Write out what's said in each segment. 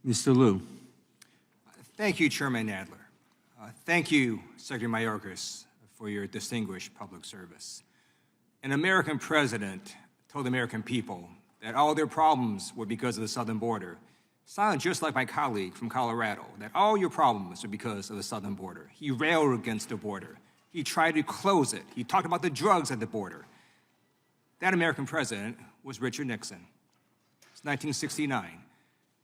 Mr. Lieu. Thank you, Chairman Nadler. Thank you, Secretary Mayorkas, for your distinguished public service. An American president told the American people that all their problems were because of the southern border. Sounded just like my colleague from Colorado, that all your problems are because of the southern border. He railed against the border. He tried to close it. He talked about the drugs at the border. That American president was Richard Nixon. It's 1969,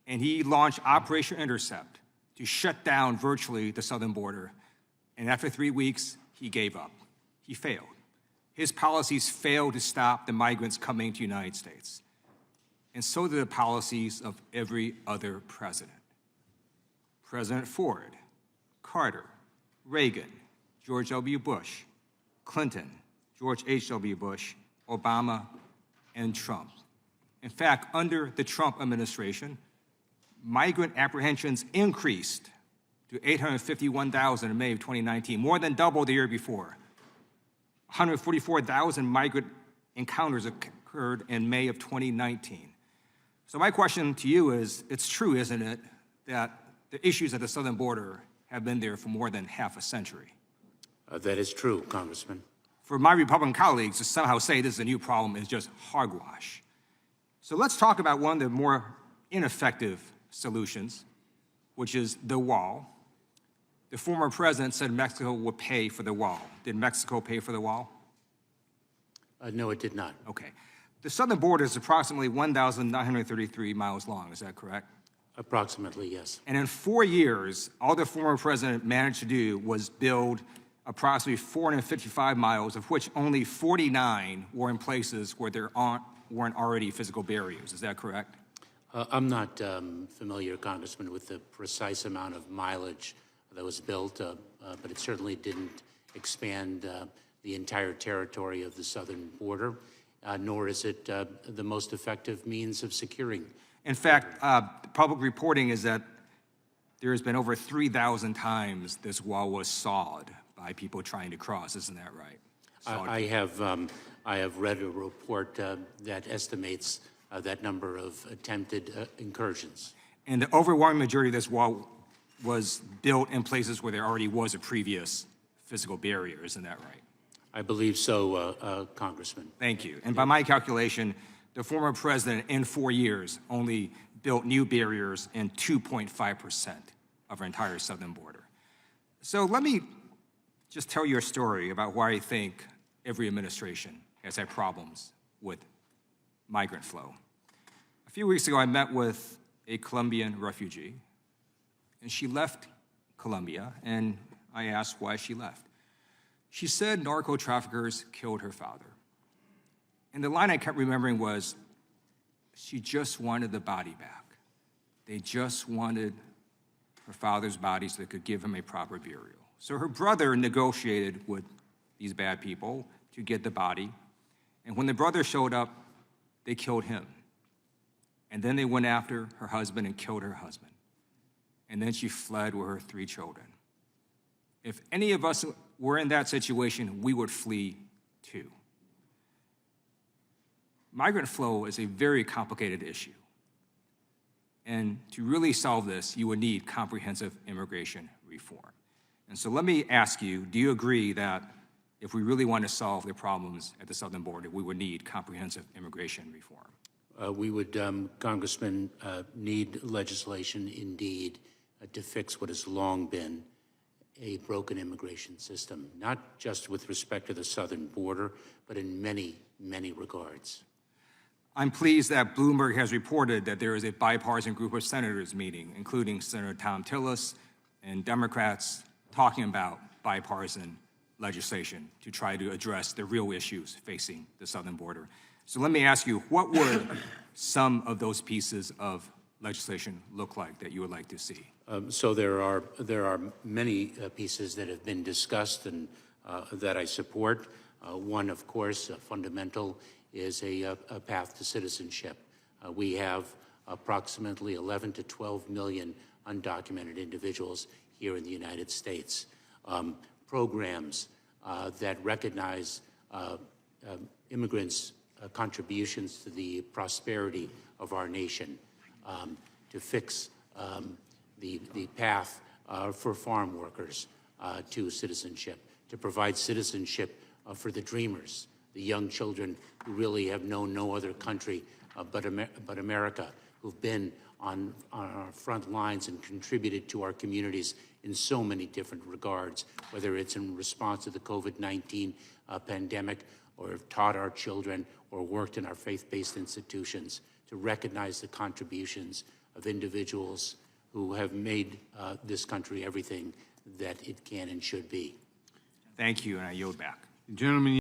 and he launched Operation Intercept to shut down virtually the southern border. And after 3 weeks, he gave up. He failed. His policies failed to stop the migrants coming to the United States. And so did the policies of every other president. President Ford, Carter, Reagan, George W. Bush, Clinton, George H.W. Bush, Obama, and Trump. In fact, under the Trump administration, migrant apprehensions increased to 851,000 in May of 2019, more than double the year before. 144,000 migrant encounters occurred in May of 2019. So my question to you is, it's true, isn't it, that the issues at the southern border have been there for more than half a century? That is true, Congressman. For my Republican colleagues to somehow say this is a new problem is just hogwash. So let's talk about one of the more ineffective solutions, which is the wall. The former president said Mexico would pay for the wall. Did Mexico pay for the wall? No, it did not. Okay. The southern border is approximately 1,933 miles long, is that correct? Approximately, yes. And in 4 years, all the former president managed to do was build approximately 455 miles, of which only 49 were in places where there weren't already physical barriers. Is that correct? I'm not familiar, Congressman, with the precise amount of mileage that was built, but it certainly didn't expand the entire territory of the southern border, nor is it the most effective means of securing. In fact, public reporting is that there has been over 3,000 times this wall was sawed by people trying to cross. Isn't that right? I have read a report that estimates that number of attempted incursions. And the overwhelming majority of this wall was built in places where there already was a previous physical barrier. Isn't that right? I believe so, Congressman. Thank you. And by my calculation, the former president in 4 years only built new barriers in 2.5% of our entire southern border. So let me just tell you a story about why I think every administration has had problems with migrant flow. A few weeks ago, I met with a Colombian refugee, and she left Colombia, and I asked why she left. She said narco traffickers killed her father. And the line I kept remembering was, she just wanted the body back. They just wanted her father's body so they could give him a proper burial. So her brother negotiated with these bad people to get the body. And when the brother showed up, they killed him. And then they went after her husband and killed her husband. And then she fled with her 3 children. If any of us were in that situation, we would flee too. Migrant flow is a very complicated issue. And to really solve this, you would need comprehensive immigration reform. And so let me ask you, do you agree that if we really want to solve the problems at the southern border, we would need comprehensive immigration reform? We would, Congressman, need legislation indeed to fix what has long been a broken immigration system, not just with respect to the southern border, but in many, many regards. I'm pleased that Bloomberg has reported that there is a bipartisan group of senators meeting, including Senator Tom Tillis and Democrats, talking about bipartisan legislation to try to address the real issues facing the southern border. So let me ask you, what would some of those pieces of legislation look like that you would like to see? So there are many pieces that have been discussed and that I support. One, of course, fundamental, is a path to citizenship. We have approximately 11 to 12 million undocumented individuals here in the United States. Programs that recognize immigrants' contributions to the prosperity of our nation, to fix the path for farm workers to citizenship, to provide citizenship for the dreamers, the young children who really have known no other country but America, who've been on our front lines and contributed to our communities in so many different regards, whether it's in response to the COVID-19 pandemic, or have taught our children or worked in our faith-based institutions, to recognize the contributions of individuals who have made this country everything that it can and should be. Thank you, and I yield back. Gentlemen.